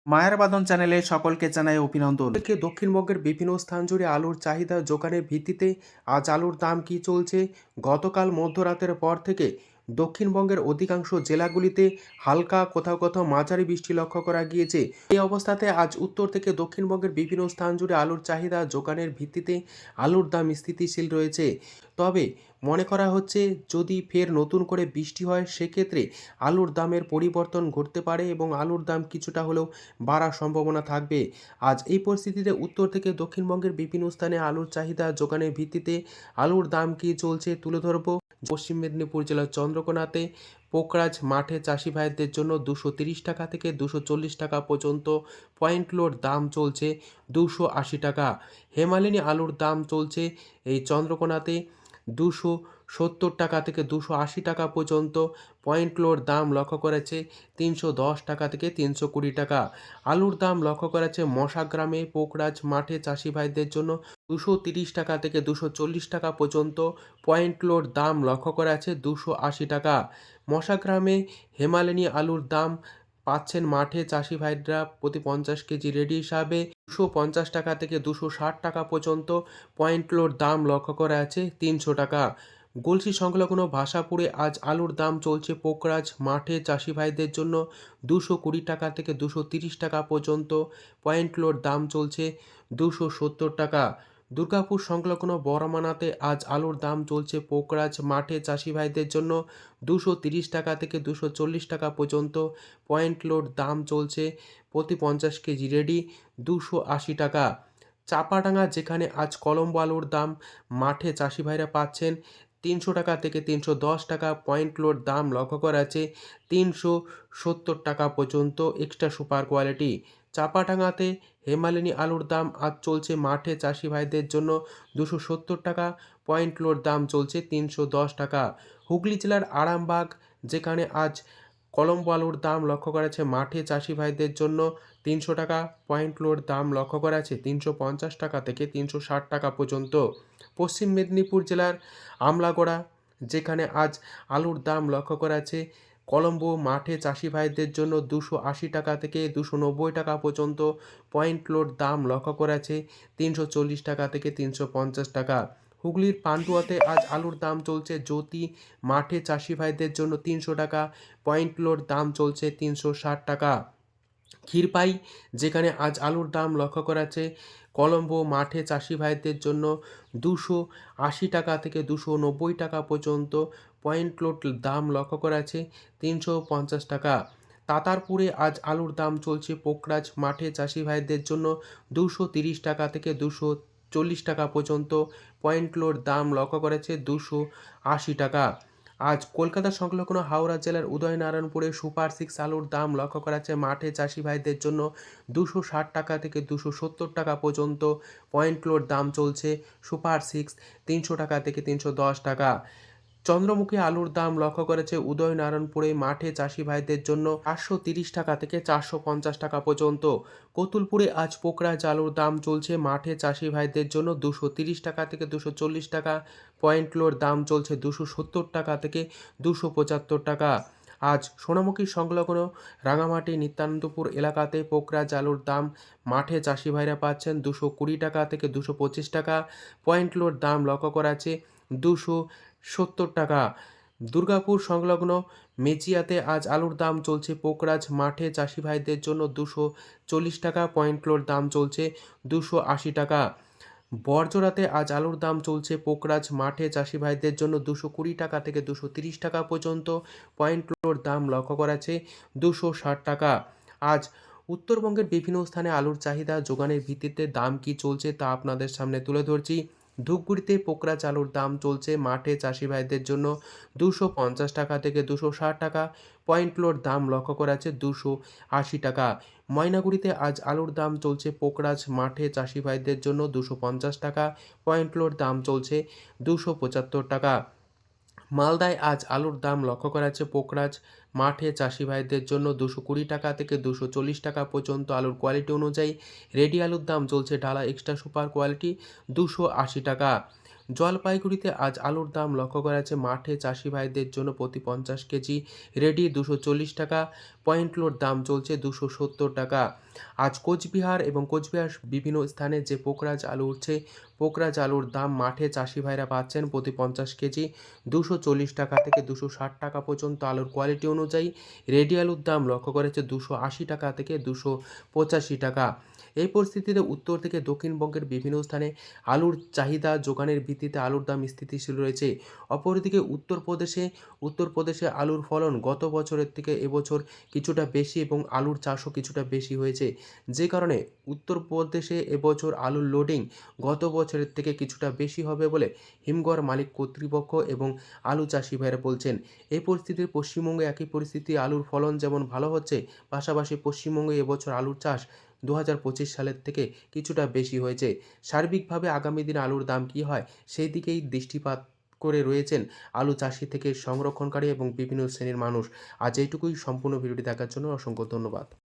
মায়ের বাঁধন চ্যানেলে সকলকে জানাই অভিনন্দন। থেকে দক্ষিণবঙ্গের বিভিন্ন স্থান জুড়ে আলুর চাহিদা যোগানের ভিত্তিতে আজ আলুর দাম কী চলছে? গতকাল মধ্যরাতের পর থেকে দক্ষিণবঙ্গের অধিকাংশ জেলাগুলিতে হালকা কোথাও কোথাও মাঝারি বৃষ্টি লক্ষ্য করা গিয়েছে। এই অবস্থাতে আজ উত্তর থেকে দক্ষিণবঙ্গের বিভিন্ন স্থান জুড়ে আলুর চাহিদা যোগানের ভিত্তিতে আলুর দাম স্থিতিশীল রয়েছে। তবে মনে করা হচ্ছে যদি ফের নতুন করে বৃষ্টি হয় সেক্ষেত্রে আলুর দামের পরিবর্তন ঘটতে পারে এবং আলুর দাম কিছুটা হলেও বাড়ার সম্ভাবনা থাকবে। আজ এই পরিস্থিতিতে উত্তর থেকে দক্ষিণবঙ্গের বিভিন্ন স্থানে আলুর চাহিদা যোগানের ভিত্তিতে আলুর দাম কী চলছে তুলে ধরব। পশ্চিম মেদিনীপুর জেলার চন্দ্রকোনাতে পোকরাজ মাঠে চাষি ভাইদের জন্য 230 টাকা থেকে 240 টাকা পর্যন্ত পয়েন্ট লোড দাম চলছে 280 টাকা। হেমালিনী আলুর দাম চলছে এই চন্দ্রকোনাতে 270 টাকা থেকে 280 টাকা পর্যন্ত পয়েন্ট লোড দাম লক্ষ্য করেছে 310 টাকা থেকে 320 টাকা। আলুর দাম লক্ষ্য করেছে মশাগ্রামে পোকরাজ মাঠে চাষি ভাইদের জন্য 230 টাকা থেকে 240 টাকা পর্যন্ত পয়েন্ট লোড দাম লক্ষ্য করা আছে 280 টাকা। মশাগ্রামে হেমালিনী আলুর দাম পাচ্ছেন মাঠে চাষি ভাইরা প্রতি 50 কেজি রেডি হিসাবে 250 টাকা থেকে 260 টাকা পর্যন্ত পয়েন্ট লোড দাম লক্ষ্য করা আছে 300 টাকা। গলসি সংলগ্ন ভাষাপুরে আজ আলুর দাম চলছে পোকরাজ মাঠে চাষি ভাইদের জন্য 220 টাকা থেকে 230 টাকা পর্যন্ত পয়েন্ট লোড দাম চলছে 270 টাকা। দুর্গাপুর সংলগ্ন বড়মানাতে আজ আলুর দাম চলছে পোকরাজ মাঠে চাষি ভাইদের জন্য 230 টাকা থেকে 240 টাকা পর্যন্ত পয়েন্ট লোড দাম চলছে প্রতি 50 কেজি রেডি 280 টাকা। চাপাডাঙ্গা যেখানে আজ কলম্বো আলুর দাম মাঠে চাষি ভাইরা পাচ্ছেন 300 টাকা থেকে 310 টাকা পয়েন্ট লোড দাম লক্ষ্য করা আছে 370 টাকা পর্যন্ত এক্সট্রা সুপার কোয়ালিটি। চাপাডাঙ্গাতে হেমালিনী আলুর দাম আজ চলছে মাঠে চাষি ভাইদের জন্য 270 টাকা পয়েন্ট লোড দাম চলছে 310 টাকা। হুগলি জেলার আরামবাগ যেখানে আজ কলম্বো আলুর দাম লক্ষ্য করা আছে মাঠে চাষি ভাইদের জন্য 300 টাকা পয়েন্ট লোড দাম লক্ষ্য করা আছে 350 টাকা থেকে 360 টাকা পর্যন্ত। পশ্চিম মেদিনীপুর জেলার আমলাগড়া যেখানে আজ আলুর দাম লক্ষ্য করা আছে কলম্বো মাঠে চাষি ভাইদের জন্য 280 টাকা থেকে 290 টাকা পর্যন্ত পয়েন্ট লোড দাম লক্ষ্য করা আছে 340 টাকা থেকে 350 টাকা। হুগলির পান্ডুয়াতে আজ আলুর দাম চলছে জ্যোতি মাঠে চাষি ভাইদের জন্য 300 টাকা পয়েন্ট লোড দাম চলছে 360 টাকা। ক্ষীরপাই যেখানে আজ আলুর দাম লক্ষ্য করা আছে কলম্বো মাঠে চাষি ভাইদের জন্য 280 টাকা থেকে 290 টাকা পর্যন্ত পয়েন্ট লোড দাম লক্ষ্য করা আছে 350 টাকা। তাতারপুরে আজ আলুর দাম চলছে পোকরাজ মাঠে চাষি ভাইদের জন্য 230 টাকা থেকে 240 টাকা পর্যন্ত পয়েন্ট লোড দাম লক্ষ্য করেছে 280 টাকা। আজ কলকাতা সংলগ্ন হাওড়া জেলার উদয়নারায়ণপুরে সুপার 6 আলুর দাম লক্ষ্য করা যাচ্ছে মাঠে চাষি ভাইদের জন্য 260 টাকা থেকে 270 টাকা পর্যন্ত পয়েন্ট লোড দাম চলছে সুপার 6 300 টাকা থেকে 310 টাকা। চন্দ্রমুখী আলুর দাম লক্ষ্য করেছে উদয়নারায়ণপুরে মাঠে চাষি ভাইদের জন্য 430 টাকা থেকে 450 টাকা পর্যন্ত। কতুলপুরে আজ পোকরাজ আলুর দাম চলছে মাঠে চাষি ভাইদের জন্য 230 টাকা থেকে 240 টাকা পয়েন্ট লোড দাম চলছে 270 টাকা থেকে 275 টাকা। আজ সোনামুখী সংলগ্ন রাঙামাটি নিত্যানন্দপুর এলাকাতে পোকরাজ আলুর দাম মাঠে চাষি ভাইরা পাচ্ছেন 220 টাকা থেকে 225 টাকা পয়েন্ট লোড দাম লক্ষ্য করা আছে 270 টাকা। দুর্গাপুর সংলগ্ন মেচিয়াতে আজ আলুর দাম চলছে পোকরাজ মাঠে চাষি ভাইদের জন্য 240 টাকা পয়েন্ট লোড দাম চলছে 280 টাকা। বড়জোড়াতে আজ আলুর দাম চলছে পোকরাজ মাঠে চাষি ভাইদের জন্য 220 টাকা থেকে 230 টাকা পর্যন্ত পয়েন্ট লোড দাম লক্ষ্য করা আছে 260 টাকা। আজ উত্তরবঙ্গের বিভিন্ন স্থানে আলুর চাহিদা যোগানের ভিত্তিতে দাম কি চলছে তা আপনাদের সামনে তুলে ধরছি। ধূপগুড়িতে পোকরাজ আলুর দাম চলছে মাঠে চাষি ভাইদের জন্য 250 টাকা থেকে 260 টাকা পয়েন্ট লোড দাম লক্ষ্য করা আছে 280 টাকা। ময়নাগুড়িতে আজ আলুর দাম চলছে পোকরাজ মাঠে চাষি ভাইদের জন্য 250 টাকা পয়েন্ট লোড দাম চলছে 275 টাকা। মালদায় আজ আলুর দাম লক্ষ্য করা যাচ্ছে পোকরাজ মাঠে চাষি ভাইদের জন্য 220 টাকা থেকে 240 টাকা পর্যন্ত আলুর কোয়ালিটি অনুযায়ী রেডি আলুর দাম চলছে ডালা এক্সট্রা সুপার কোয়ালিটি 280 টাকা। জলপাইগুড়িতে আজ আলুর দাম লক্ষ্য করা যাচ্ছে মাঠে চাষি ভাইদের জন্য প্রতি 50 কেজি রেডি 240 টাকা পয়েন্ট লোড দাম চলছে 270 টাকা। আজ কোচবিহার এবং কোচবিহার বিভিন্ন স্থানে যে পোকরাজ আলু উঠছে, পোকরাজ আলুর দাম মাঠে চাষি ভাইরা পাচ্ছেন প্রতি 50 কেজি 240 টাকা থেকে 260 টাকা পর্যন্ত। আলুর কোয়ালিটি অনুযায়ী রেডি আলুর দাম লক্ষ্য করেছে 280 টাকা থেকে 285 টাকা। এই পরিস্থিতিতে উত্তর থেকে দক্ষিণবঙ্গের বিভিন্ন স্থানে আলুর চাহিদা যোগানের ভিত্তিতে আলুর দাম স্থিতিশীল রয়েছে। অপরদিকে উত্তরপ্রদেশে আলুর ফলন গত বছরের থেকে এবছর কিছুটা বেশি এবং আলুর চাষও কিছুটা বেশি হয়েছে, যে কারণে উত্তরপ্রদেশে এবছর আলুর লোডিং গত বছরের থেকে কিছুটা বেশি হবে বলে হিমঘর মালিক কর্তৃপক্ষ এবং আলু চাষি ভাইরা বলছেন। এই পরিস্থিতির পশ্চিমবঙ্গে একই পরিস্থিতি, আলুর ফলন যেমন ভালো হচ্ছে, পাশাপাশি পশ্চিমবঙ্গে এবছর আলুর চাষ 2025 সালের থেকে কিছুটা বেশি হয়েছে। সার্বিকভাবে আগামী দিনে আলুর দাম কী হয় সেই দিকেই দৃষ্টিপাত করে রয়েছেন আলু চাষি থেকে সংরক্ষণকারী এবং বিভিন্ন শ্রেণীর মানুষ। আজ এইটুকুই। সম্পূর্ণ ভিডিওটি দেখার জন্য অসংখ্য ধন্যবাদ।